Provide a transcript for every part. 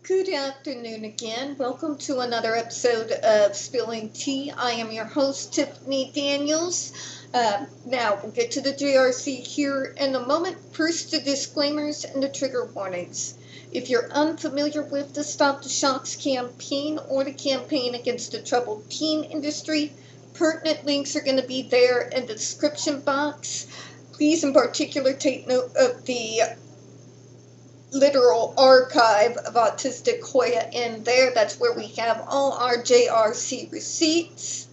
Good afternoon again. Welcome to another episode of Spilling Tea. I am your host, Tiffany Daniels. Now, we'll get to the JRC here in a moment. First, the disclaimers and the trigger warnings. If you're unfamiliar with the Stop the Shocks campaign or the campaign against the troubled teen industry, pertinent links are going to be there in the description box. Please, in particular, take note of the literal archive of Autistic Hoya in there. That's where we have all our JRC receipts.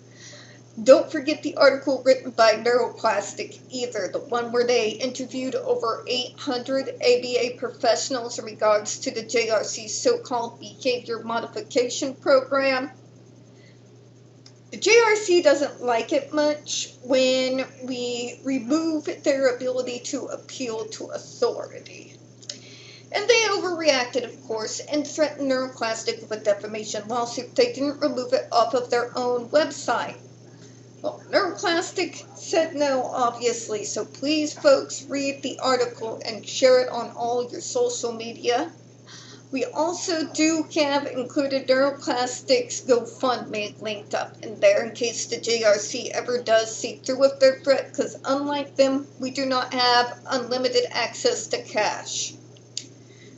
Don't forget the article written by Neuroplastic either, the one where they interviewed over 800 ABA professionals in regards to the JRC's so-called behavior modification program. The JRC doesn't like it much when we remove their ability to appeal to authority. And they overreacted, of course, and threatened Neuroplastic with a defamation lawsuit if they didn't remove it off of their own website. Well, Neuroplastic said no, obviously, so please, folks, read the article and share it on all your social media. We also do have included Neuroplastic's GoFundMe linked up in there in case the JRC ever does see through with their threat, because unlike them, we do not have unlimited access to cash.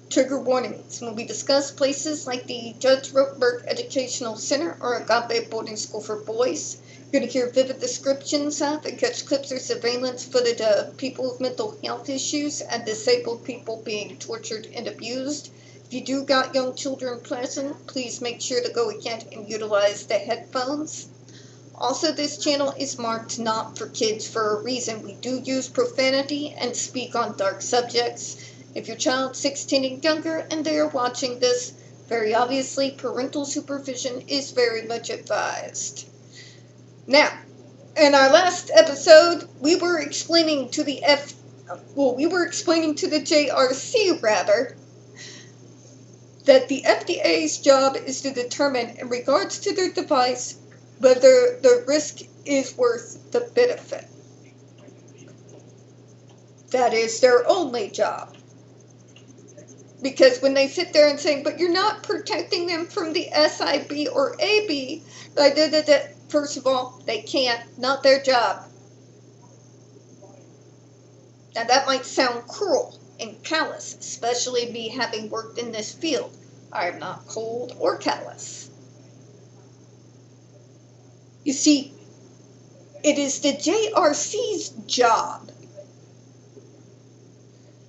Trigger warnings. When we discuss places like the Judge Rothberg Educational Center or Agape Boarding School for Boys, you're going to hear vivid descriptions of and catch clips or surveillance footage of people with mental health issues and disabled people being tortured and abused. If you do got young children present, please make sure to go ahead and utilize the headphones. Also, this channel is marked not for kids for a reason. We do use profanity and speak on dark subjects. If your child's 16 and younger and they are watching this, very obviously parental supervision is very much advised. Now, in our last episode, we were explaining to the JRC that the FDA's job is to determine in regards to their device whether the risk is worth the benefit. That is their only job. Because when they sit there and say, but you're not protecting them from the SIB or AB, first of all, they can't, not their job. Now that might sound cruel and callous, especially me having worked in this field. I am not cold or callous. You see, it is the JRC's job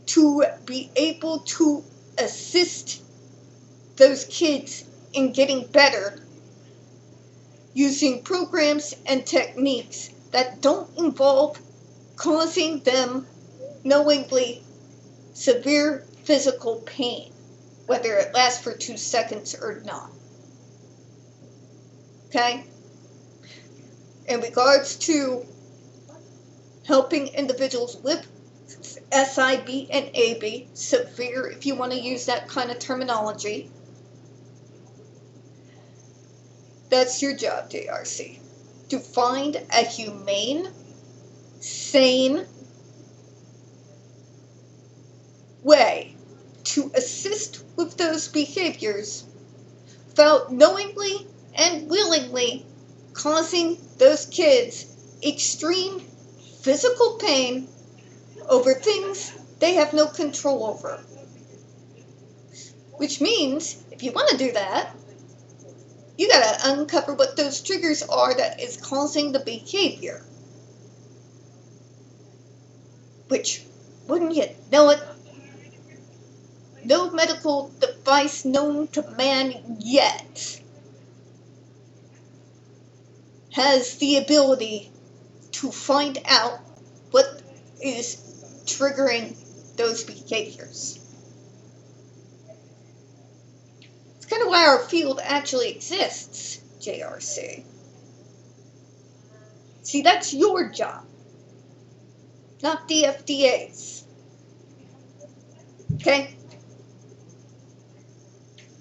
to be able to assist those kids in getting better using programs and techniques that don't involve causing them knowingly severe physical pain, whether it lasts for 2 seconds or not. Okay? In regards to helping individuals with SIB and AB, severe if you want to use that kind of terminology, that's your job, JRC. To find a humane, sane way to assist with those behaviors without knowingly and willingly causing those kids extreme physical pain over things they have no control over. Which means, if you want to do that, you gotta uncover what those triggers are that is causing the behavior. Which, wouldn't you know it, no medical device known to man yet has the ability to find out what is triggering those behaviors. It's kind of why our field actually exists, JRC. See, that's your job, not the FDA's. Okay?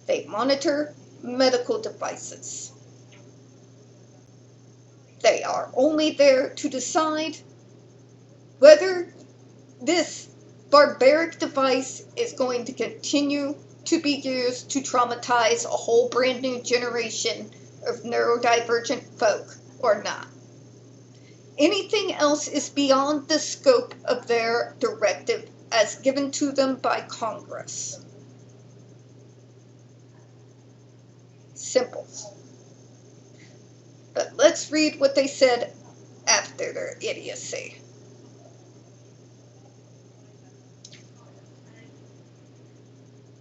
They monitor medical devices. They are only there to decide whether this barbaric device is going to continue to be used to traumatize a whole brand new generation of neurodivergent folk or not. Anything else is beyond the scope of their directive as given to them by Congress. Simple. But let's read what they said after their idiocy.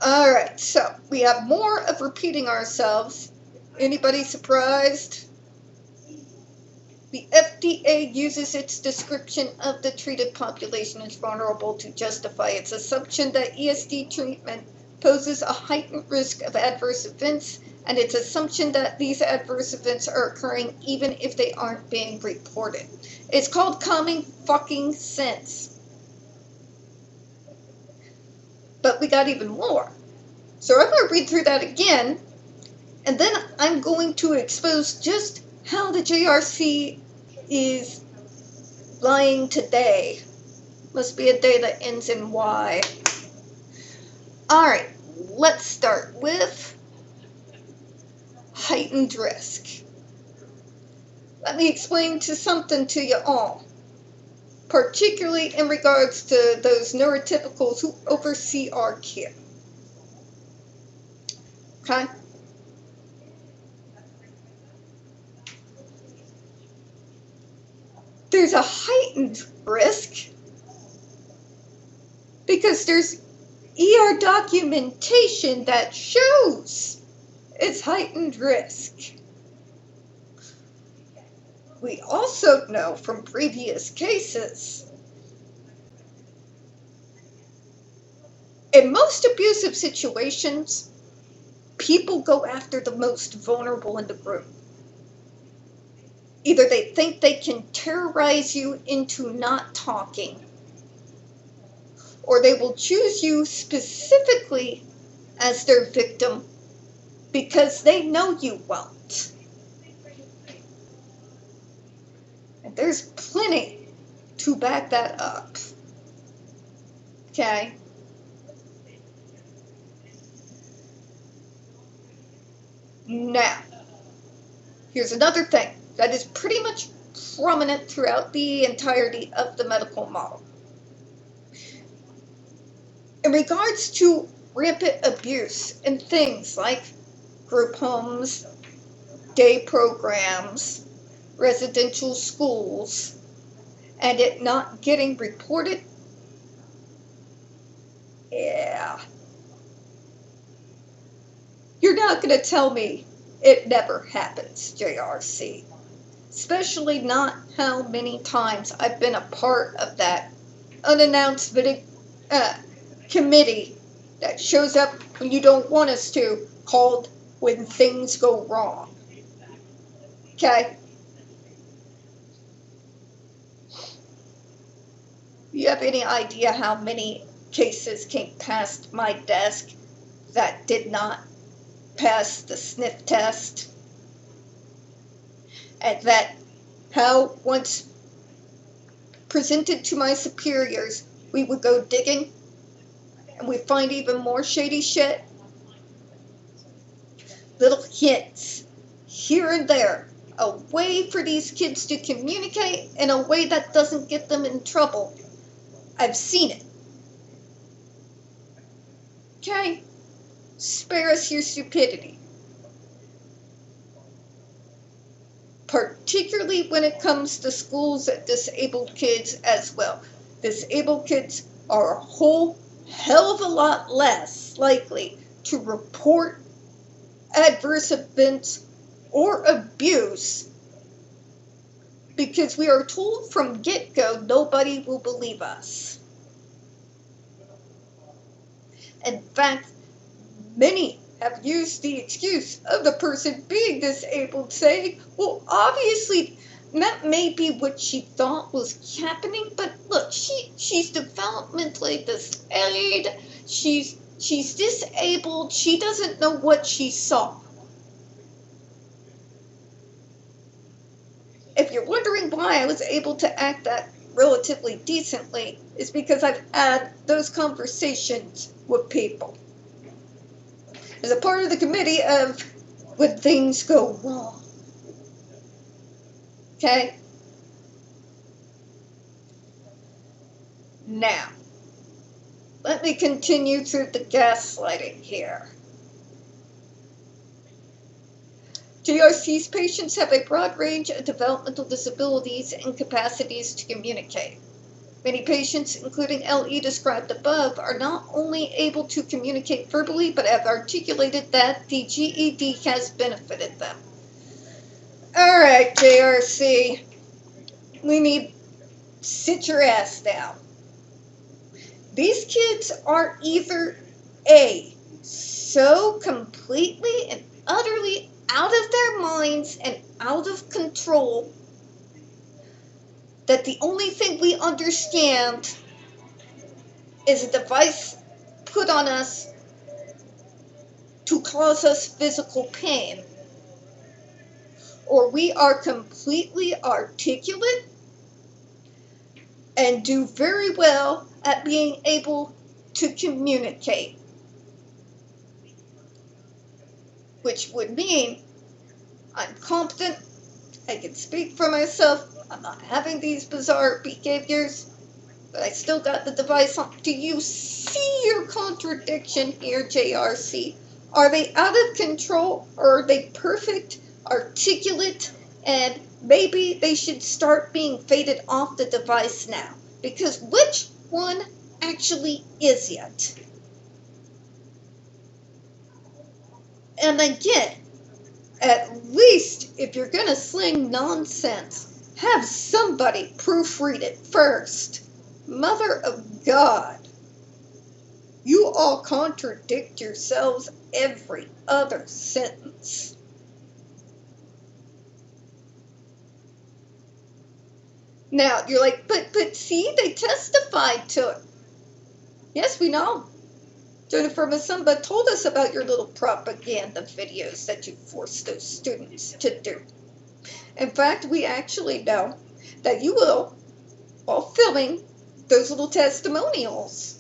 Alright, so we have more of repeating ourselves. Anybody surprised? The FDA uses its description of the treated population as vulnerable to justify its assumption that ESD treatment poses a heightened risk of adverse events, and its assumption that these adverse events are occurring even if they aren't being reported. It's called common fucking sense. But we got even more. So I'm going to read through that again, and then I'm going to expose just how the JRC is lying today. Must be a day that ends in Y. Alright, let's start with heightened risk. Let me explain something to you all, particularly in regards to those neurotypicals who oversee our care. Okay? There's a heightened risk because there's ER documentation that shows it's heightened risk. We also know from previous cases, in most abusive situations, people go after the most vulnerable in the group. Either they think they can terrorize you into not talking, or they will choose you specifically as their victim because they know you won't. And there's plenty to back that up. Okay? Now, here's another thing that is pretty much prominent throughout the entirety of the medical model. In regards to rampant abuse in things like group homes, day programs, residential schools, and it not getting reported, yeah. You're not going to tell me it never happens, JRC. Especially not how many times I've been a part of that unannounced committee that shows up when you don't want us to, called when things go wrong. Okay? You have any idea how many cases came past my desk that did not pass the sniff test? And that how once presented to my superiors, we would go digging and we find even more shady shit? Little hints here and there, a way for these kids to communicate in a way that doesn't get them in trouble. I've seen it. Okay? Spare us your stupidity. Particularly when it comes to schools and disabled kids as well. Disabled kids are a whole hell of a lot less likely to report adverse events or abuse because we are told from get-go nobody will believe us. In fact, many have used the excuse of the person being disabled, saying, well, obviously, that may be what she thought was happening, but look, she's developmentally disabled, she's disabled, she doesn't know what she saw. If you're wondering why I was able to act that relatively decently, it's because I've had those conversations with people. as a part of the committee of when things go wrong. Okay? Now, let me continue through the gaslighting here. JRC's patients have a broad range of developmental disabilities and capacities to communicate. Many patients, including LE described above, are not only able to communicate verbally, but have articulated that the GED has benefited them. All right, JRC, we need to sit your ass down. These kids are either A, so completely and utterly out of their minds and out of control that the only thing we understand is a device put on us to cause us physical pain, or we are completely articulate and do very well at being able to communicate, which would mean I'm competent, I can speak for myself, I'm not having these bizarre behaviors, but I still got the device on. Do you see your contradiction here, JRC? Are they out of control, or are they perfect, articulate, and maybe they should start being faded off the device now? Because which one actually is it? And again, at least if you're going to sling nonsense, have somebody proofread it first. Mother of God, you all contradict yourselves every other sentence. Now, you're like, but see, they testified to it. Yes, we know. Jennifer Masumba told us about your little propaganda videos that you forced those students to do. In fact, we actually know that you will, while filming those little testimonials,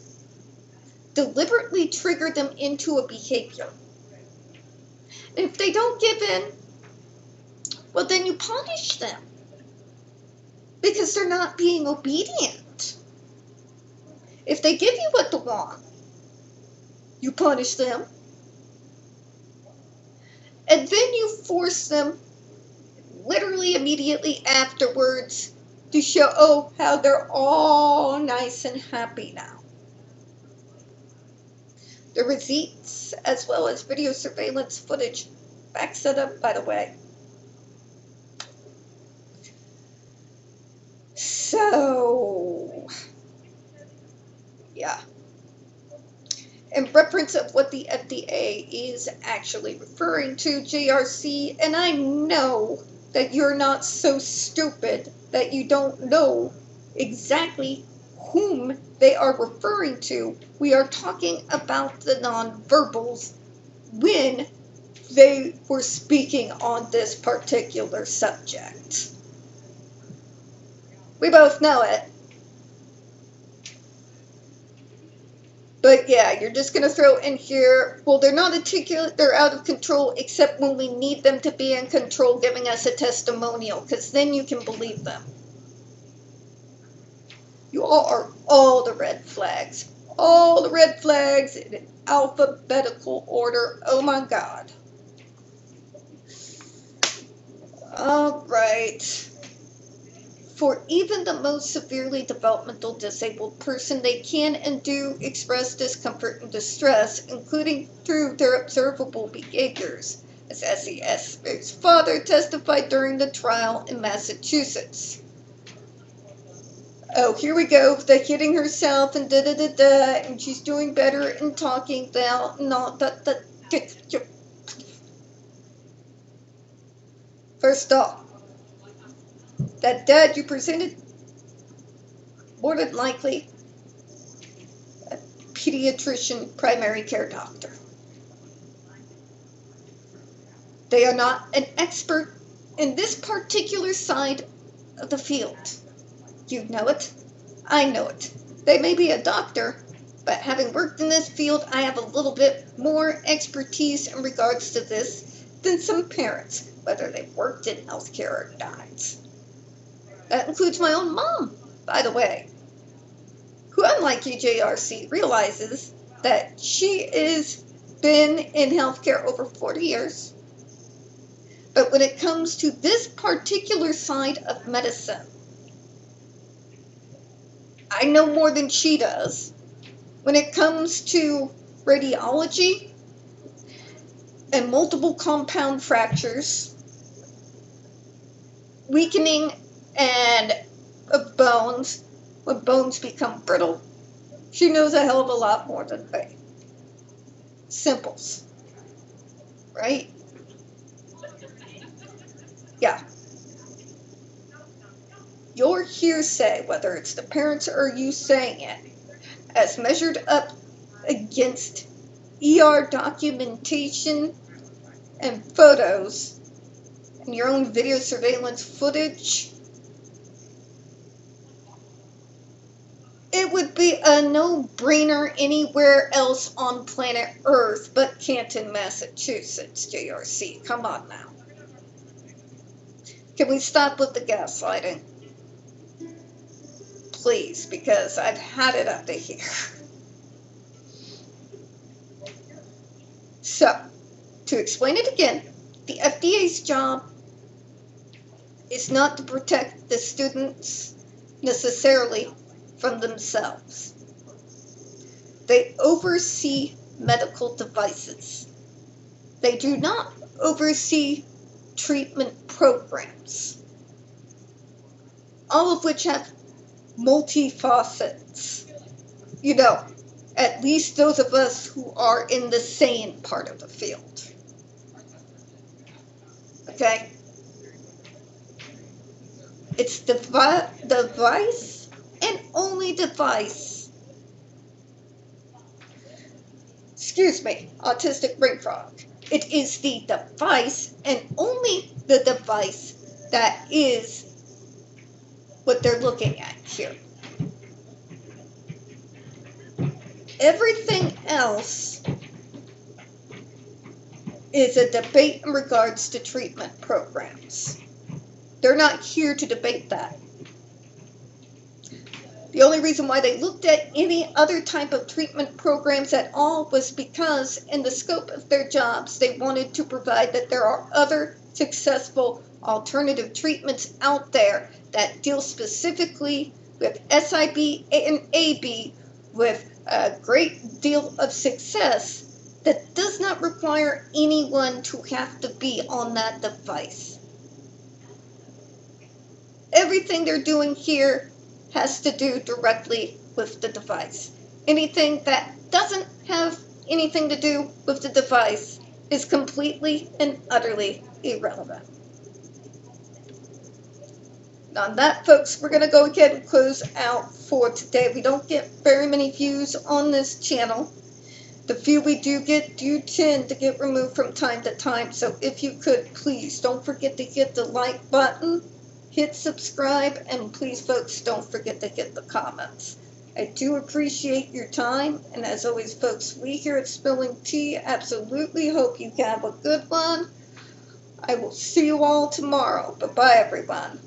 deliberately trigger them into a behavior. And if they don't give in, well, then you punish them because they're not being obedient. If they give you what they want, you punish them. And then you force them literally immediately afterwards to show how they're all nice and happy now. The receipts, as well as video surveillance footage, backs it up, by the way. So, yeah. In reference of what the FDA is actually referring to, JRC, and I know that you're not so stupid that you don't know exactly whom they are referring to. We are talking about the nonverbals when they were speaking on this particular subject. We both know it. But yeah, you're just going to throw in here, well, they're not articulate, they're out of control, except when we need them to be in control, giving us a testimonial, because then you can believe them. You all are all the red flags. All the red flags in alphabetical order. Oh my God. All right. For even the most severely developmental disabled person, they can and do express discomfort and distress, including through their observable behaviors, as SES's father testified during the trial in Massachusetts. Oh, here we go, the hitting herself and da-da-da-da, and she's doing better and talking now, not that. First off, that dad you presented, more than likely a pediatrician, primary care doctor. They are not an expert in this particular side of the field. You know it. I know it. They may be a doctor, But having worked in this field, I have a little bit more expertise in regards to this than some parents, whether they've worked in healthcare or not. That includes my own mom, by the way, who, unlike you, JRC, realizes that she has been in healthcare over 40 years. But when it comes to this particular side of medicine, I know more than she does. When it comes to radiology and multiple compound fractures, weakening of bones, when bones become brittle, she knows a hell of a lot more than me. Simples, right? Yeah. Your hearsay, whether it's the parents or you saying it, as measured up against ER documentation and photos and your own video surveillance footage, it would be a no-brainer anywhere else on planet Earth but Canton, Massachusetts, JRC. Come on now. Can we stop with the gaslighting? Please, because I've had it up to here. So, to explain it again, the FDA's job is not to protect the students necessarily from themselves. They oversee medical devices. They do not oversee treatment programs, all of which have multi-facets. You know, at least those of us who are in the sane part of the field. Okay? It's the device and only device. Excuse me, autistic brain frog. It is the device and only the device that is what they're looking at here. Everything else is a debate in regards to treatment programs. They're not here to debate that. The only reason why they looked at any other type of treatment programs at all was because in the scope of their jobs, they wanted to provide that there are other successful alternative treatments out there that deal specifically with SIB and AB with a great deal of success that does not require anyone to have to be on that device. Everything they're doing here has to do directly with the device. Anything that doesn't have anything to do with the device is completely and utterly irrelevant. On that, folks, we're going to go ahead and close out for today. We don't get very many views on this channel. The few we do get do tend to get removed from time to time. So if you could, please don't forget to hit the like button, hit subscribe, and please, folks, don't forget to hit the comments. I do appreciate your time. And as always, folks, we here at Spilling Tea absolutely hope you have a good one. I will see you all tomorrow. Bye-bye, everyone.